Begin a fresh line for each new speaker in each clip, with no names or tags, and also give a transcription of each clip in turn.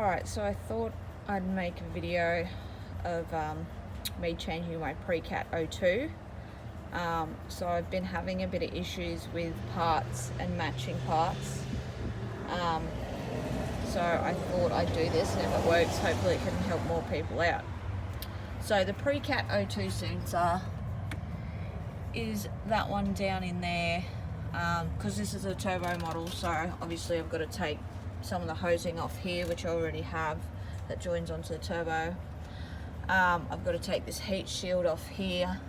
Alright, so I thought I'd make a video of me changing my Precat O2. So I've been having a bit of issues with parts and matching parts. So I thought I'd do this, and if it works, hopefully it can help more people out. So the Precat O2 sensor is that one down in there, because this is a turbo model, so obviously I've got to take some of the hosing off here, which I already have, that joins onto the turbo. I've got to take this heat shield off here.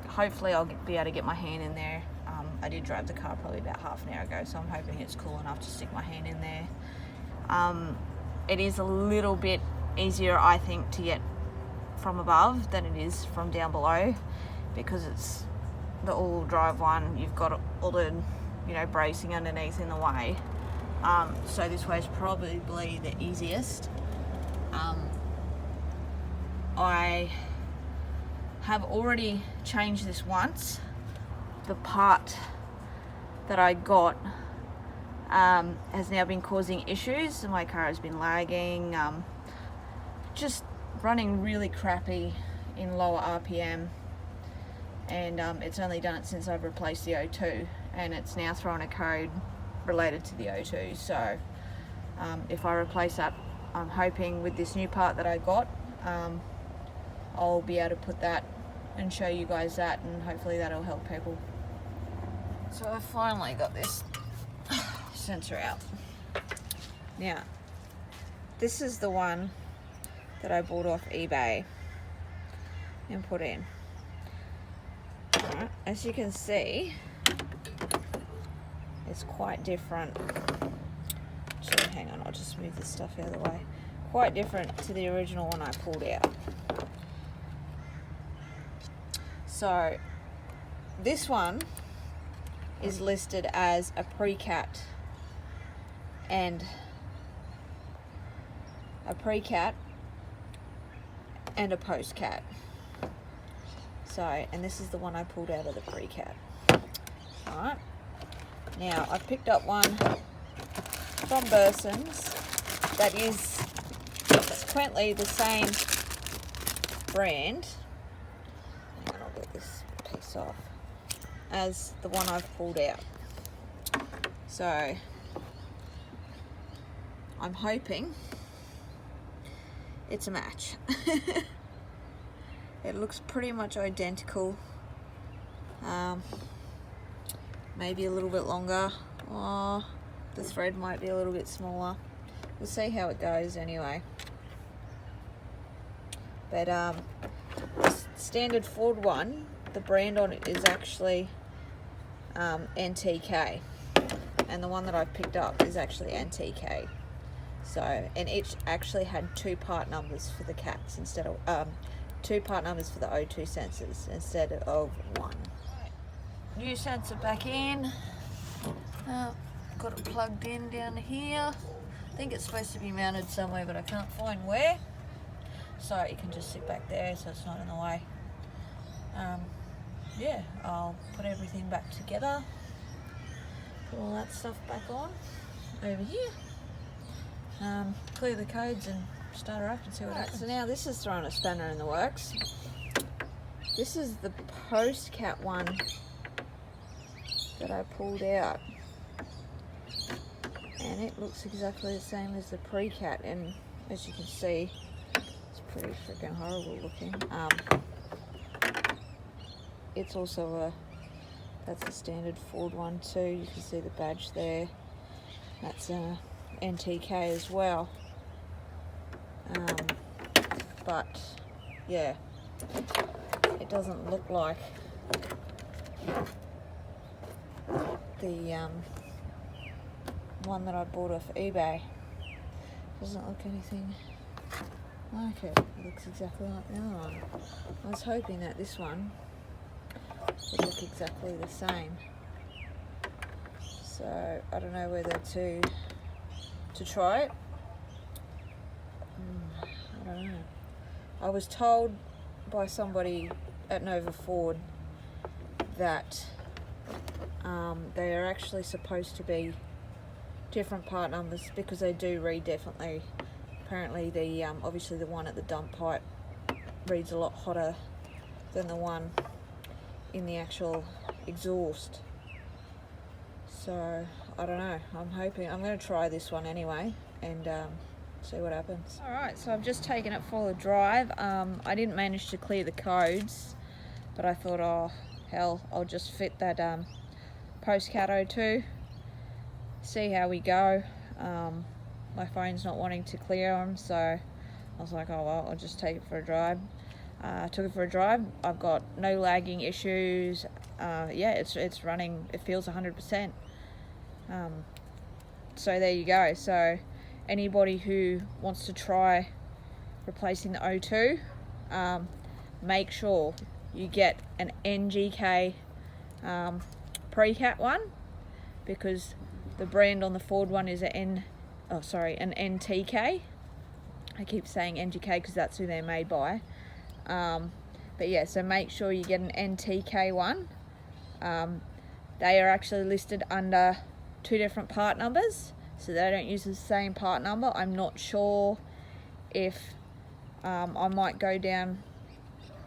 Hopefully I'll be able to get my hand in there. I did drive the car probably about half an hour ago, so I'm hoping it's cool enough to stick my hand in there. It is a little bit easier, I think, to get from above than it is from down below, because it's the all-wheel drive one. You've got all the bracing underneath in the way. So this way is probably the easiest. I have already changed this once. The part that I got has now been causing issues. My car has been lagging, just running really crappy in lower RPM, and it's only done it since I've replaced the O2, and it's now throwing a code related to the O2. So if I replace that, I'm hoping with this new part that I got, I'll be able to put that and show you guys that, and hopefully that'll help people. So I finally got this sensor out. Now, this is the one that I bought off eBay and put in. As you can see, it's quite different. So hang on, I'll just move this stuff out of the way. Quite different to the original one I pulled out. So this one is listed as a Precat and a Postcat. So, and this is the one I pulled out of the Precat. Alright. Now, I've picked up one from Burson's that is subsequently the same brand. Hang on, I'll get this piece off. As the one I've pulled out. So, I'm hoping it's a match. It looks pretty much identical. Maybe a little bit longer. Oh, the thread might be a little bit smaller. We'll see how it goes anyway. But the standard Ford one, the brand on it is actually NTK, and the one that I've picked up is actually NTK. So, and it actually had two part numbers for the cats instead of two part numbers for the O2 sensors instead of one. New sensor back in. Got it plugged in down here. I think it's supposed to be mounted somewhere, but I can't find where. So you can just sit back there, so it's not in the way. Yeah, I'll put everything back together. Put all that stuff back on over here. Clear the codes and start her up and see what happens. So now this is throwing a spanner in the works. This is the Postcat one that I pulled out, and it looks exactly the same as the Precat, and as you can see, it's pretty freaking horrible looking. It's also that's a standard Ford one too. You can see the badge there. That's a NTK as well. But yeah, it doesn't look like the one that I bought off eBay. Doesn't look anything like it. It looks exactly like the other one. I was hoping that this one would look exactly the same. So I don't know whether to try it. I don't know. I was told by somebody at Nova Ford that they are actually supposed to be different part numbers because they do read differently. Apparently the obviously the one at the dump pipe reads a lot hotter than the one in the actual exhaust. So I don't know, I'm hoping, I'm going to try this one anyway and see what happens. Alright, so I've just taken it for a drive. I didn't manage to clear the codes, but I thought, oh hell, I'll just fit that Postcat O2, see how we go. My phone's not wanting to clear them, so I was like, oh well, I'll just take it for a drive. Took it for a drive. I've got no lagging issues. Yeah, it's running, it feels 100%. So there you go. So anybody who wants to try replacing the O2, make sure you get an NGK pre-cat one, because the brand on the Ford one is an NTK. I keep saying NGK because that's who they're made by. But yeah, so make sure you get an NTK one. They are actually listed under 2 different part numbers, so they don't use the same part number. I'm not sure if I might go down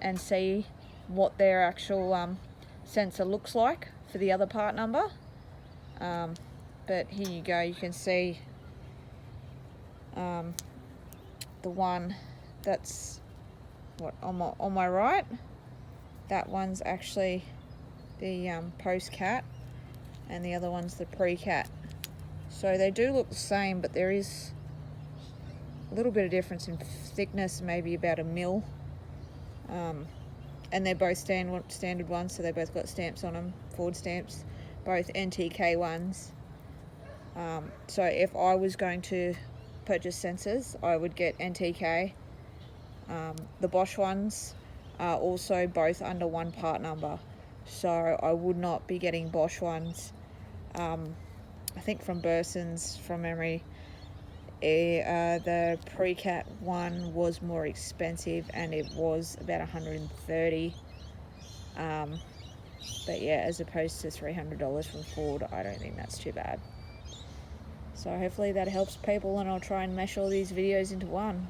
and see what their actual sensor looks like for the other part number. But here you go, you can see the one that's on my right, that one's actually the post-cat and the other one's the pre-cat. So they do look the same, but there is a little bit of difference in thickness, maybe about 1 mil. And they're both standard ones, so they both got stamps on them, Ford stamps, both NTK ones. So if I was going to purchase sensors, I would get NTK. The Bosch ones are also both under 1 part number, so I would not be getting Bosch ones. I think from Burson's, from memory, the pre-cat one was more expensive and it was about 130. But yeah, as opposed to $300 from Ford, I don't think that's too bad. So hopefully that helps people, and I'll try and mesh all these videos into one.